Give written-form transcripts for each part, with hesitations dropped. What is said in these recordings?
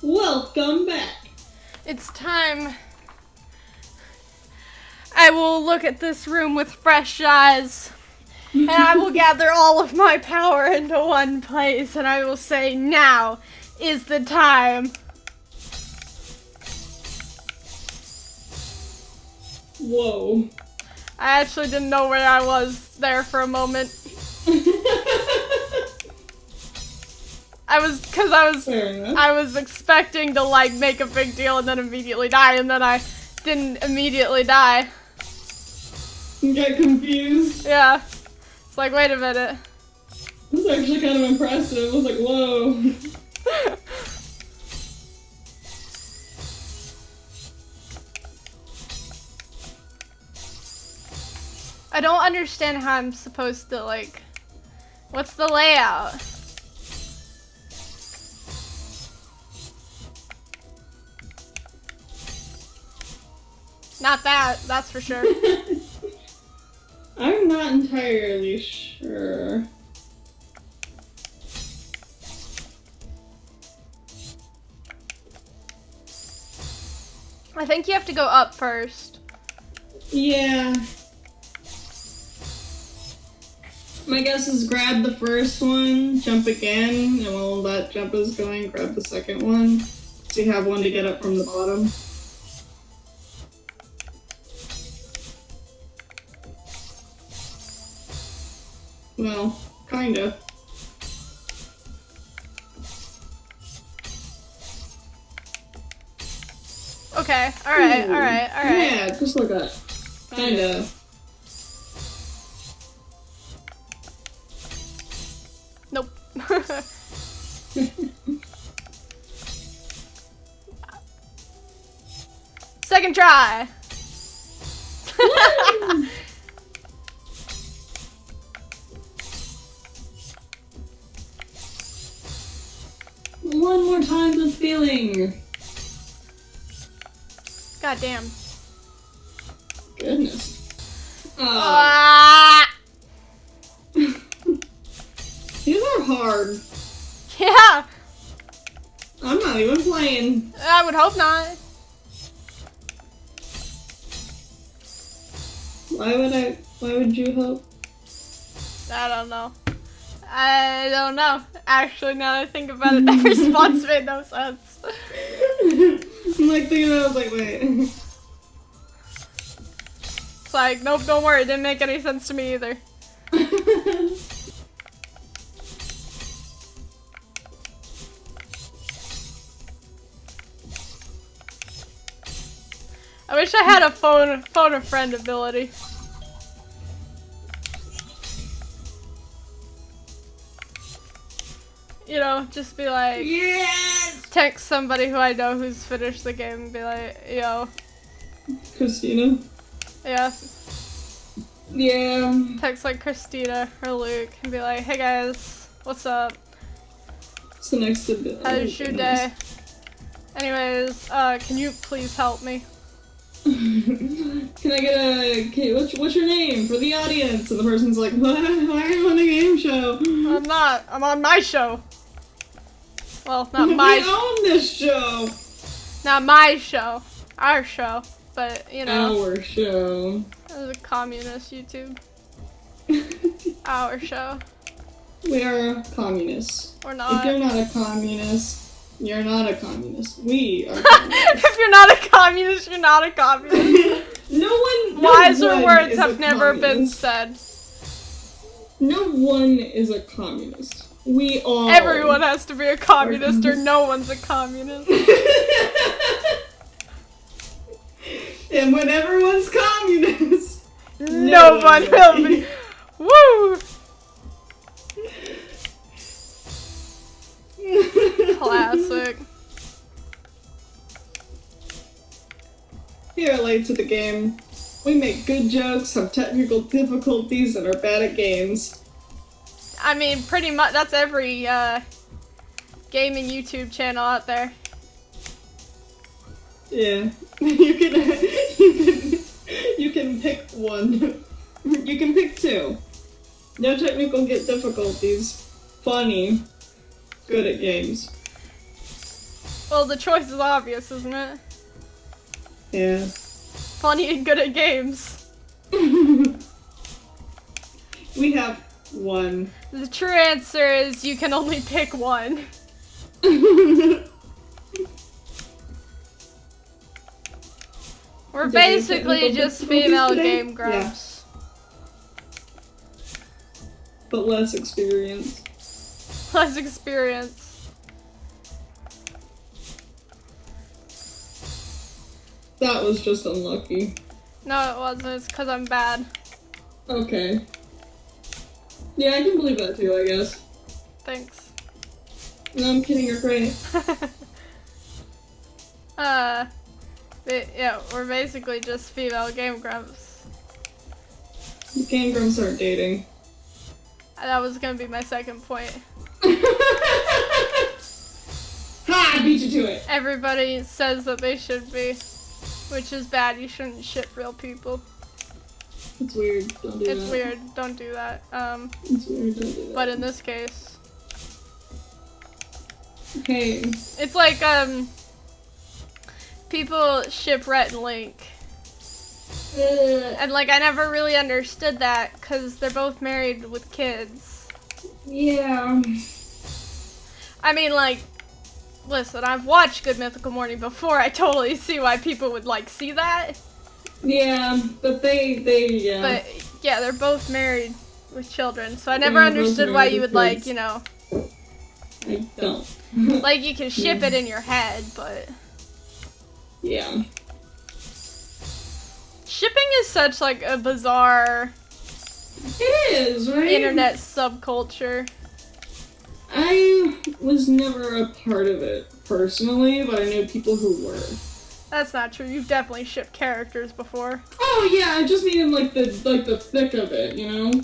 Welcome back. It's time. I will look at this room with fresh eyes, and I will gather all of my power into one place, and I will say, now is the time. Whoa. I actually didn't know where I was there for a moment. I was expecting to like make a big deal and then immediately die, and then I didn't immediately die. You got confused? Yeah. It's like, wait a minute. This is actually kind of impressive. I was like, whoa. I don't understand how I'm supposed to, like, what's the layout? Not that, that's for sure. I'm not entirely sure. I think you have to go up first. Yeah. My guess is grab the first one, jump again, and while that jump is going, grab the second one. So you have one to get up from the bottom. Well, kinda. Okay, alright. Yeah, just like that. Kinda. Nope. Second try. One more time the feeling. God damn. Goodness. These are hard. Yeah. I'm not even playing. I would hope not. Why would you hope? I don't know. Actually, now that I think about it, that response made no sense. I'm like thinking, I was like, wait. It's like, nope, don't worry, it didn't make any sense to me either. I wish I had a phone a friend ability. You know, just be like, Yes! text somebody who I know who's finished the game and be like, yo. Christina? Yeah. Yeah. Text like Christina or Luke and be like, hey guys, what's up? What's the next ability? How's your day? Anyways, can you please help me? Can I get a... what's your name for the audience? And the person's like, what? Why are you on a game show? I'm not. I'm on my show. Well, not my We own this show! Not my show. Our show. But, you know. Our show. It was a communist YouTube. Our show. We are communists. Or not. If you're not a communist, you're not a communist. We are communists. If you're not a communist, you're not a communist. Wiser words have never been said. No one is a communist. We all. Everyone has to be a communist or no one's a communist. And when everyone's communist, no one will be. Woo! Classic. Here, late to the game. We make good jokes, have technical difficulties, and are bad at games. I mean, pretty much, that's every, gaming YouTube channel out there. Yeah. You can pick one. You can pick two. No technical difficulties. Funny. Good at games. Well, the choice is obvious, isn't it? Yeah. Funny and good at games. We have one. The true answer is you can only pick one. We're Did you basically technical just difficulties female today? game grumps. But less experience. Less experience. That was just unlucky. No, it wasn't. It's because I'm bad. Okay. Yeah, I can believe that too, I guess. Thanks. No, I'm kidding, you're great. Yeah, we're basically just female game grumps. Game grumps aren't dating. That was gonna be my second point. Ha! I beat you to it! Everybody says that they should be, which is bad. You shouldn't ship real people. It's weird, don't do that. It's weird. Don't do that. It's weird, don't do that. But in this case, Hey. it's like, people ship Rhett and Link. And, like, I never really understood that, because they're both married with kids. Yeah. I mean, like, listen, I've watched Good Mythical Morning before. I totally see why people would, like, see that. Yeah, but they, yeah. But, yeah, they're both married with children, so I never Yeah, both understood why married you with would, like, kids. you know, I don't. like, you can ship it in your head, but... Yeah. Shipping is such, like, a bizarre It is, right? internet subculture. I was never a part of it personally, but I knew people who were. That's not true. You've definitely shipped characters before. Oh yeah, I just mean in like the thick of it, you know?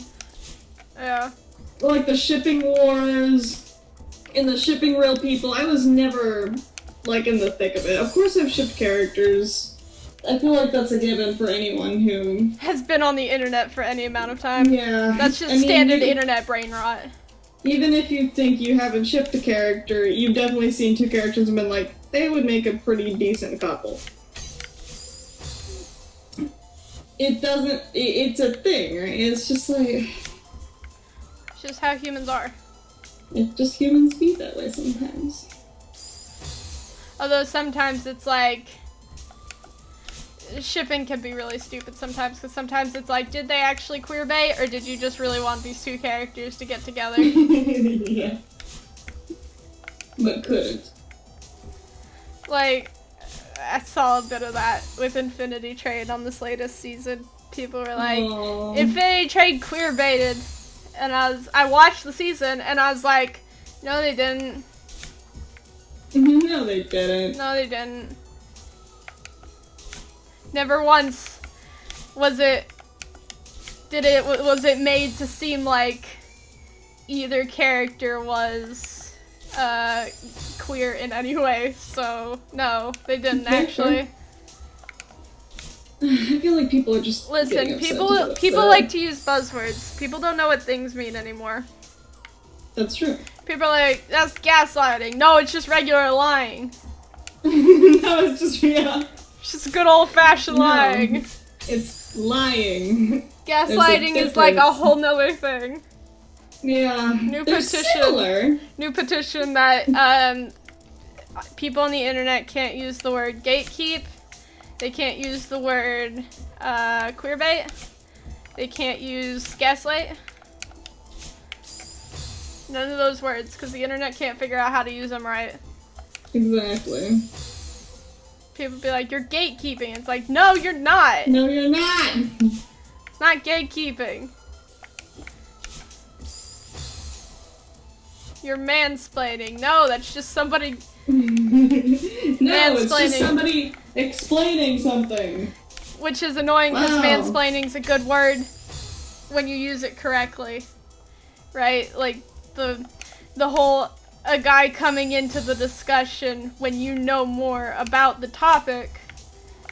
Yeah. Like the shipping wars and the shipping real people. I was never like in the thick of it. Of course I've shipped characters. I feel like that's a given for anyone who Has been on the internet for any amount of time. yeah. That's just I mean, standard internet brain rot. Even if you think you haven't shipped a character, you've definitely seen two characters and been like, they would make a pretty decent couple. It doesn't, it's a thing, right? It's just like, It's just how humans are. it's just humans be that way sometimes. Although sometimes it's like, shipping can be really stupid sometimes, because sometimes it's like, did they actually queerbait, or did you just really want these two characters to get together? Yeah. But couldn't. Like, I saw a bit of that with Infinity Trade on this latest season. People were like, Aww. Infinity Trade queerbaited, and I watched the season, and I was like, no they didn't. No, they didn't. No they didn't. Never once was it made to seem like either character was queer in any way, so no, they didn't actually. I feel like people are just Listen, getting upset to people get upset. like to use buzzwords. People don't know what things mean anymore. That's true. People are like, that's gaslighting. No, it's just regular lying. No, it's just, yeah. It's just good old-fashioned No. lying. It's lying. Gaslighting is like a whole nother thing. Yeah. New They're petition. similar. New petition that people on the internet can't use the word gatekeep. They can't use the word queerbait. They can't use gaslight. None of those words, because the internet can't figure out how to use them right. Exactly. People be like, you're gatekeeping. It's like, no, you're not. No, you're not. It's not gatekeeping. You're mansplaining. No, that's just somebody No, it's Mansplaining. just somebody explaining something. which is annoying because Wow. mansplaining's a good word when you use it correctly. Right? Like the whole a guy coming into the discussion when you know more about the topic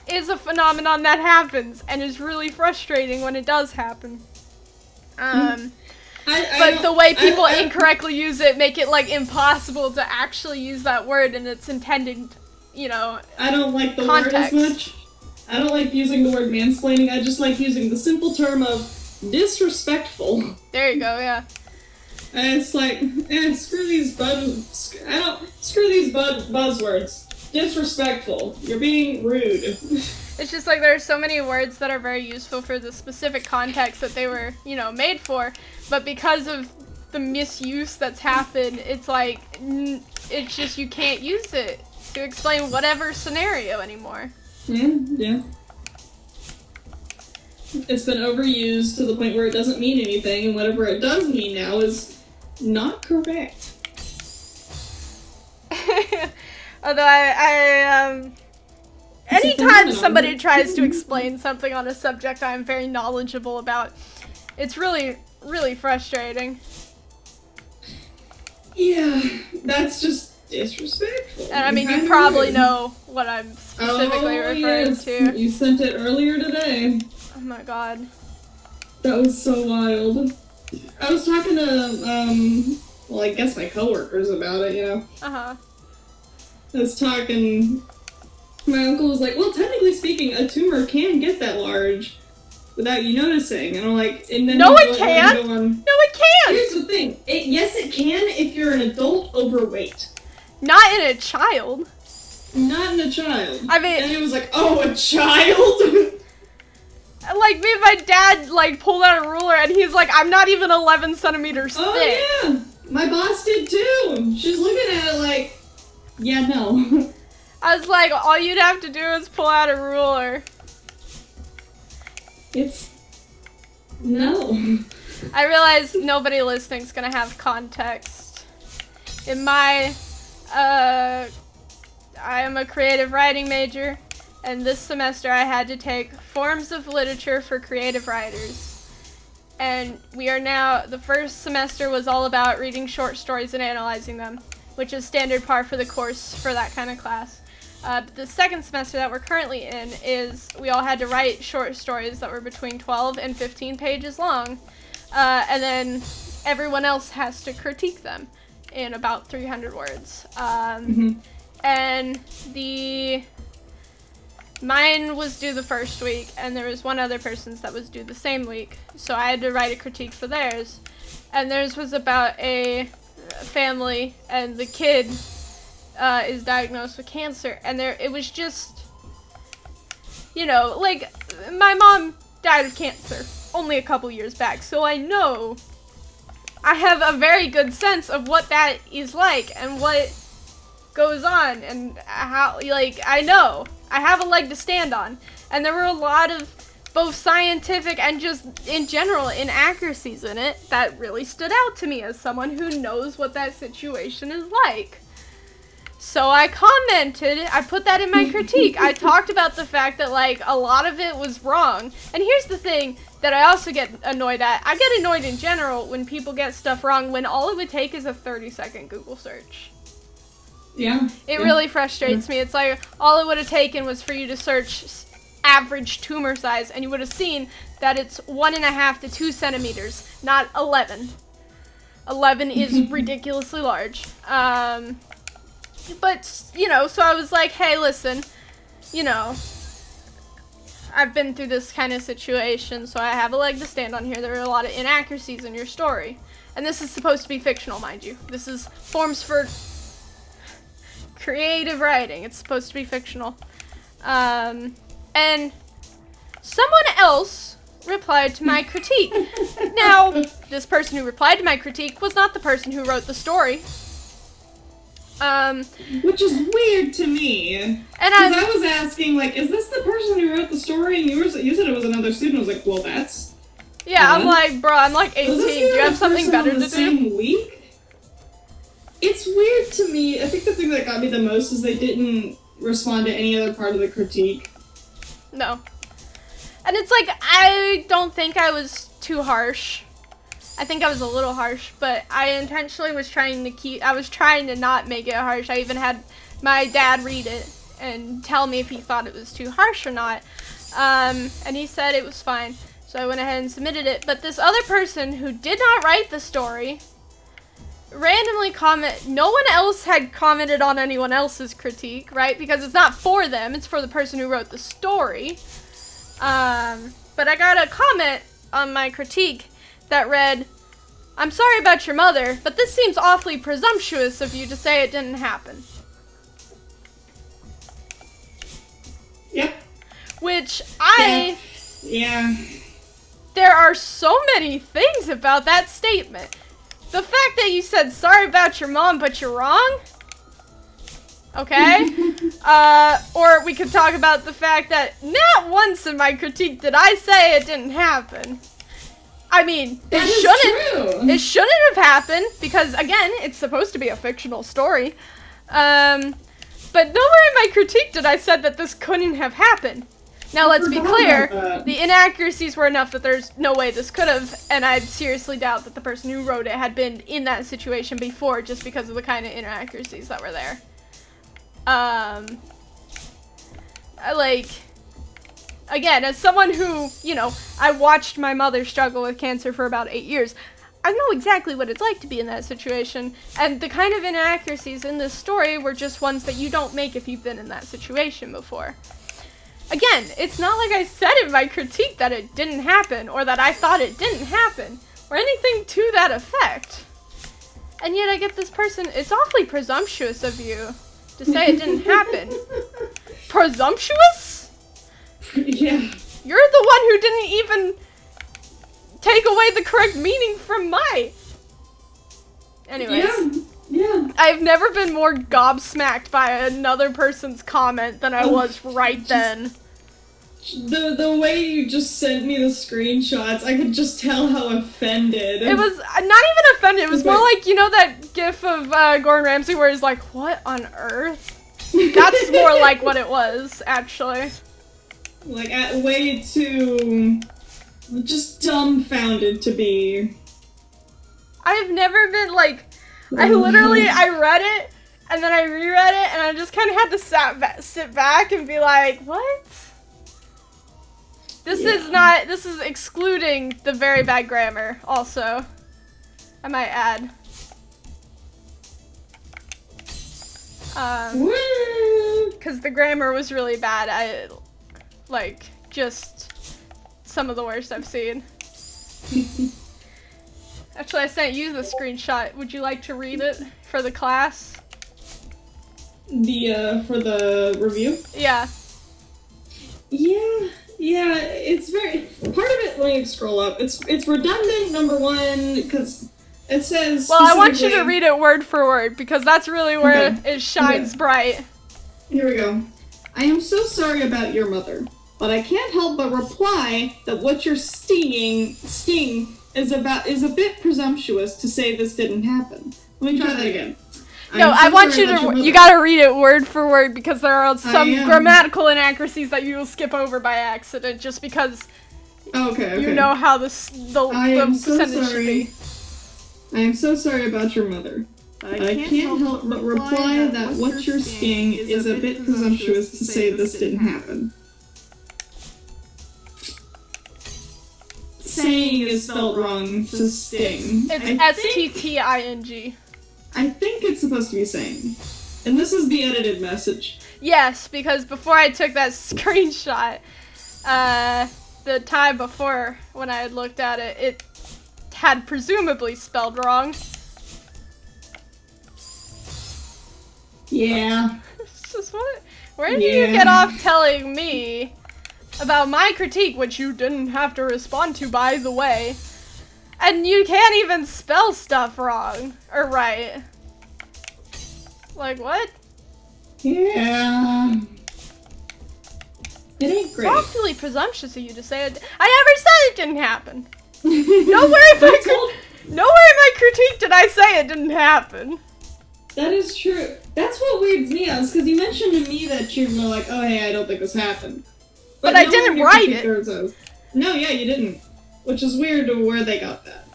is a phenomenon that happens and is really frustrating when it does happen. But the way people incorrectly use it make it, like, impossible to actually use that word in its intended, you know, I don't like the context. word as much. I don't like using the word mansplaining. I just like using the simple term of disrespectful. There you go, yeah. And it's like, screw these buzzwords. Disrespectful. You're being rude. It's just like there are so many words that are very useful for the specific context that they were, you know, made for, but because of the misuse that's happened, it's like, it's just you can't use it to explain whatever scenario anymore. Yeah. It's been overused to the point where it doesn't mean anything, and whatever it does mean now is not correct. Although anytime somebody tries to explain something on a subject I'm very knowledgeable about, it's really, really frustrating. Yeah, that's just disrespectful. And I mean, you probably know what I'm specifically referring to. You sent it earlier today. Oh my god. That was so wild. I was talking to, well, I guess my coworkers about it, you know. Uh-huh. I was talking, my uncle was like, well, technically speaking, a tumor can get that large without you noticing. And I'm like, and then no, it can't! No, it can't! Here's the thing. Yes, it can if you're an adult overweight. Not in a child. Not in a child. I mean... And it was like, oh, a child? Like, me and my dad, like, pulled out a ruler, and he's like, I'm not even 11 centimeters thick. Oh, yeah. My boss did, too. She's looking at it like, yeah, no. I was like, all you'd have to do is pull out a ruler. It's... no. I realize nobody listening's gonna have context. In my, I am a creative writing major, and this semester I had to take forms of literature for creative writers. And we are now, the first semester was all about reading short stories and analyzing them, which is standard par for the course for that kind of class. The second semester that we're currently in is we all had to write short stories that were between 12 and 15 pages long, and then everyone else has to critique them in about 300 words. And mine was due the first week, and there was one other person's that was due the same week, so I had to write a critique for theirs. And theirs was about a family, and the kid is diagnosed with cancer, and it was just, you know, like, my mom died of cancer only a couple years back, so I know, I have a very good sense of what that is like, and what goes on, and how, like, I know, I have a leg to stand on, and there were a lot of both scientific and just, in general, inaccuracies in it that really stood out to me as someone who knows what that situation is like. So I commented, I put that in my critique. I talked about the fact that, like, a lot of it was wrong. And here's the thing that I also get annoyed at. I get annoyed in general when people get stuff wrong when all it would take is a 30-second Google search. Yeah. It really frustrates me. It's like, all it would have taken was for you to search average tumor size, and you would have seen that it's 1.5 to 2 centimeters, not 11. 11 is ridiculously large. But, you know, so I was like, hey, listen, you know, I've been through this kind of situation, so I have a leg to stand on here. There are a lot of inaccuracies in your story. And this is supposed to be fictional, mind you. This is forms for creative writing. It's supposed to be fictional. And someone else replied to my critique. Now, this person who replied to my critique was not the person who wrote the story. Which is weird to me. And I was asking, like, is this the person who wrote the story? And you said it was another student. I was like, well, that's... Yeah, I'm like, bro, I'm like 18. Do you have something better to do? Same week? It's weird to me. I think the thing that got me the most is they didn't respond to any other part of the critique. No. And it's like, I don't think I was too harsh. I think I was a little harsh, but I intentionally was trying to not make it harsh. I even had my dad read it and tell me if he thought it was too harsh or not. And he said it was fine. So I went ahead and submitted it. But this other person who did not write the story randomly no one else had commented on anyone else's critique, right? Because it's not for them, it's for the person who wrote the story. But I got a comment on my critique that read, "I'm sorry about your mother, but this seems awfully presumptuous of you to say it didn't happen." Yep. Which Yeah. There are so many things about that statement. The fact that you said sorry about your mom, but you're wrong? Okay. Or we could talk about the fact that not once in my critique did I say it didn't happen. I mean, it shouldn't have happened because, again, it's supposed to be a fictional story. But nowhere in my critique did I said that this couldn't have happened. Now, let's be clear, the inaccuracies were enough that there's no way this could have, and I seriously doubt that the person who wrote it had been in that situation before just because of the kind of inaccuracies that were there. Again, as someone who, I watched my mother struggle with cancer for about 8 years, I know exactly what it's like to be in that situation, and the kind of inaccuracies in this story were just ones that you don't make if you've been in that situation before. Again, it's not like I said in my critique that it didn't happen, or that I thought it didn't happen, or anything to that effect. And yet I get this person, it's awfully presumptuous of you to say it didn't happen. Presumptuous? Yeah. You're the one who didn't even take away the correct meaning from my. Anyways. Yeah. I've never been more gobsmacked by another person's comment than I was right then. The way you just sent me the screenshots, I could just tell how offended. It was not even offended. It was more like, that gif of Gordon Ramsay where he's like, "What on earth?" That's more like what it was, actually. Like, way too just dumbfounded to be. I've never been like. I read it, and then I reread it, and I just kind of had to sit back and be like, what? This is excluding the very bad grammar, also. I might add. Because the grammar was really bad. Just some of the worst I've seen. Actually, I sent you the screenshot. Would you like to read it for the class? For the review? Yeah. Yeah, it's very, part of it, let me scroll up, it's redundant, number one, because it says Well, I want you to read it word for word, because that's really where it shines bright. Here we go. "I am so sorry about your mother, but I can't help but reply that what you're sting is a bit presumptuous to say this didn't happen." Let me try that again. No, I want you gotta read it word for word because there are some grammatical inaccuracies that you will skip over by accident just because you know how the sentence should be. "I am so sorry about your mother. I can't help but reply that what you're saying is a bit presumptuous to say this didn't happen." Saying is spelled wrong to sting. It's S-T-T-I-N-G. I think it's supposed to be saying. And this is the edited message. Yes, because before I took that screenshot, the time before when I had looked at it, it had presumably spelled wrong. Yeah. It's just what? Where did you get off telling me about my critique, which you didn't have to respond to, by the way, and you can't even spell stuff wrong or right? Like, what? Yeah. It ain't great. It's awfully presumptuous of you to say it. I never said it didn't happen. Nowhere in my critique did I say it didn't happen. That is true. That's what weirds me out, because you mentioned to me that you were like, "Oh, hey, I don't think this happened." But I didn't write it. Says, no, yeah, you didn't. Which is weird to where they got that.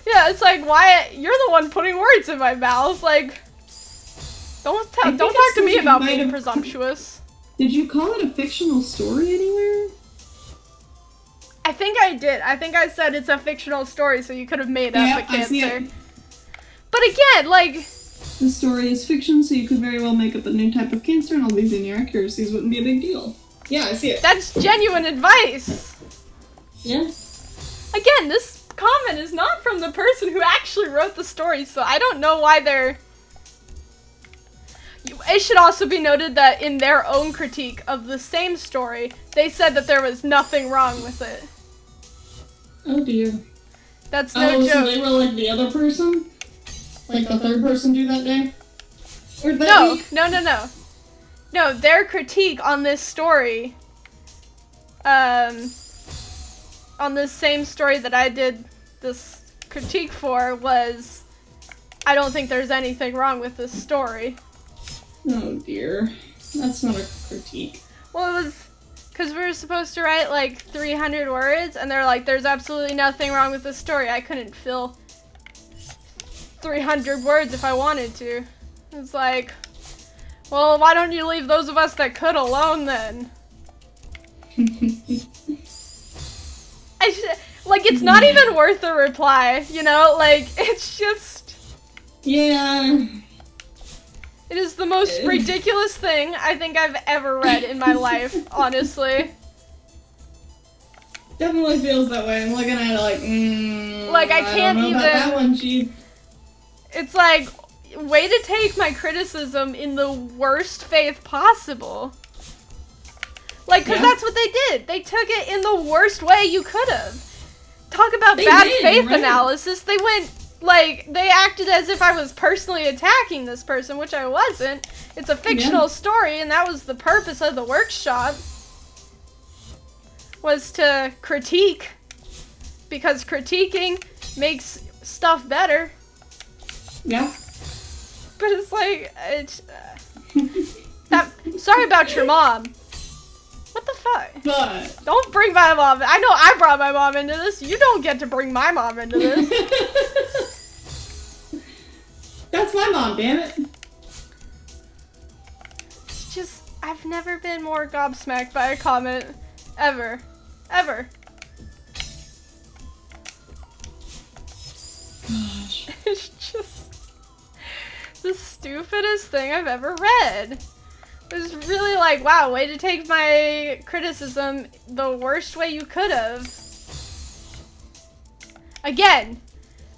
Yeah, it's like, why? You're the one putting words in my mouth. Like, don't talk to me about being presumptuous. Did you call it a fictional story anywhere? think I did. I think I said it's a fictional story, so you could have made up a I see cancer. it. But again, like... The story is fiction, so you could very well make up a new type of cancer, and all these inaccuracies wouldn't be a big deal. Yeah, I see it. That's genuine advice. Yeah. Again, this comment is not from the person who actually wrote the story, so I don't know why they're... It should also be noted that in their own critique of the same story, they said that there was nothing wrong with it. Oh dear. That's no joke. So they were like the other person? Like the third person do that day? Or that No, week? no. No, their critique on this story, on this same story that I did this critique for was, I don't think there's anything wrong with this story. Oh dear. That's not a critique. Well, it was because we were supposed to write like 300 words, and they're like, there's absolutely nothing wrong with this story. I couldn't fill 300 words if I wanted to. It's like, well, why don't you leave those of us that could alone then? Like, it's not even worth a reply, you know? Like, it's just... Yeah. It is the most ridiculous thing I think I've ever read in my life, honestly. Definitely feels that way. I'm looking at it like, Like, I can't don't know even... about that one, Chief. It's like, way to take my criticism in the worst faith possible. Like, because that's what they did. They took it in the worst way you could have. Talk about bad faith analysis. They went, like, they acted as if I was personally attacking this person, which I wasn't. It's a fictional story, and that was the purpose of the workshop. Was to critique. Because critiquing makes stuff better. Yeah. But it's like, sorry about your mom. What the fuck? But... Don't bring my mom. I know I brought my mom into this. You don't get to bring my mom into this. That's my mom, damn it. It's just, I've never been more gobsmacked by a comment. Ever. Ever. Gosh. It's just the stupidest thing I've ever read. It was really like, wow, way to take my criticism the worst way you could have. Again,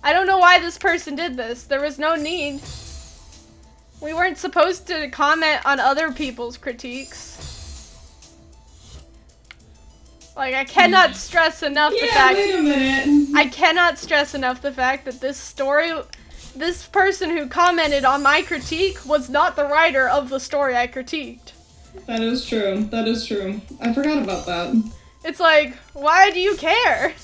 I don't know why this person did this. There was no need. We weren't supposed to comment on other people's critiques. Like, I cannot stress enough the fact... wait a minute. I cannot stress enough the fact that this story... This person who commented on my critique was not the writer of the story I critiqued. That is true. That is true. I forgot about that. It's like, why do you care?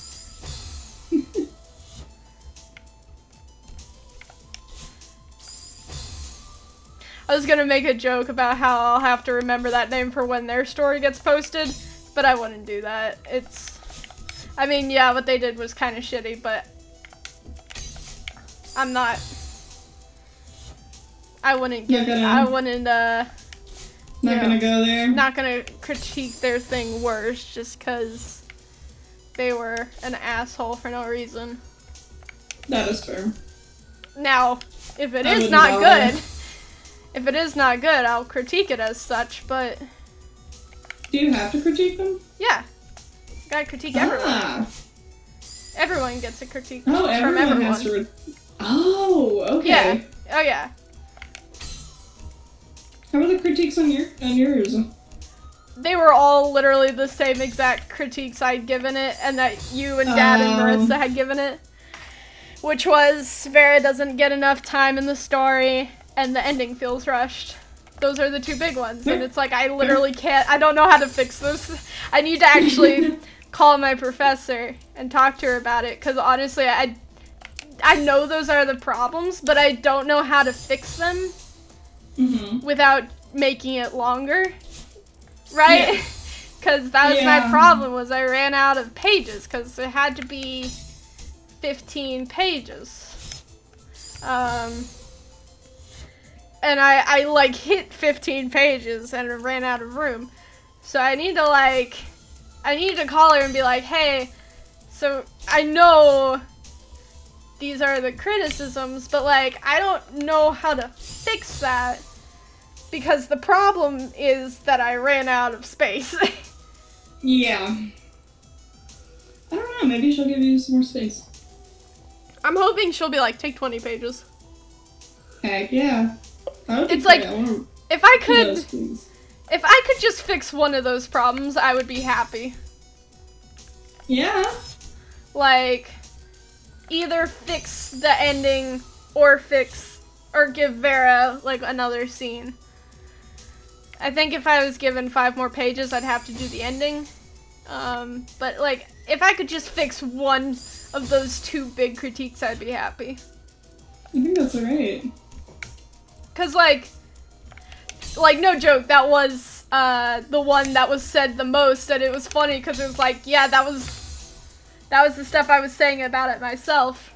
I was gonna make a joke about how I'll have to remember that name for when their story gets posted, but I wouldn't do that. I mean, yeah, what they did was kind of shitty, but I'm not. I wouldn't Not gonna go there. Not gonna critique their thing worse just because they were an asshole for no reason. That is fair. Now, if it I is wouldn't not bother. good, I'll critique it as such, but... Do you have to critique them? Yeah. Gotta critique everyone. Ah. Everyone gets a critique Oh, from everyone everyone. has to... Oh, okay. Yeah. Oh, yeah. How were the critiques on yours? They were all literally the same exact critiques I'd given it, and that you and Dad and Marissa had given it. Which was, Vera doesn't get enough time in the story, and the ending feels rushed. Those are the two big ones, and it's like, I literally can't, I don't know how to fix this. I need to actually call my professor and talk to her about it, because honestly, I know those are the problems, but I don't know how to fix them without making it longer, right? Because that was my problem, was I ran out of pages, because it had to be 15 pages. And I like hit 15 pages and ran out of room. So I need to call her and be like, hey, So I know these are the criticisms, but like I don't know how to fix that because the problem is that I ran out of space. Yeah. I don't know, maybe she'll give you some more space. I'm hoping she'll be like, take 20 pages. Heck yeah. It's like, if I those, could, please. if I could just fix one of those problems, I would be happy. Yeah. Like, either fix the ending or give Vera, like, another scene. I think if I was given 5 more pages, I'd have to do the ending. But, like, if I could just fix one of those 2 big critiques, I'd be happy. I think that's alright. Cause, like, no joke, that was, the one that was said the most, and it was funny, because it was like, yeah, that was the stuff I was saying about it myself.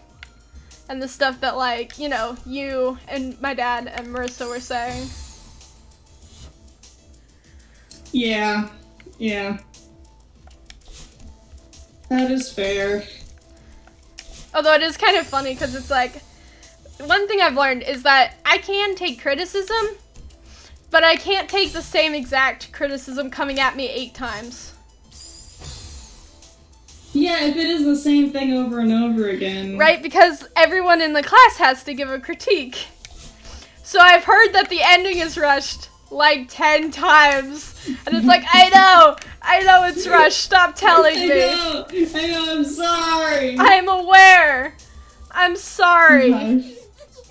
And the stuff that, like, you know, you and my dad and Marissa were saying. Yeah. Yeah. That is fair. Although it is kind of funny, because it's like, one thing I've learned is that I can take criticism, but I can't take the same exact criticism coming at me 8 times. Yeah, if it is the same thing over and over again. Right, because everyone in the class has to give a critique. So I've heard that the ending is rushed like 10 times. And it's like, I know it's rushed, stop telling me. I know, I'm sorry. I'm aware. I'm sorry. Gosh.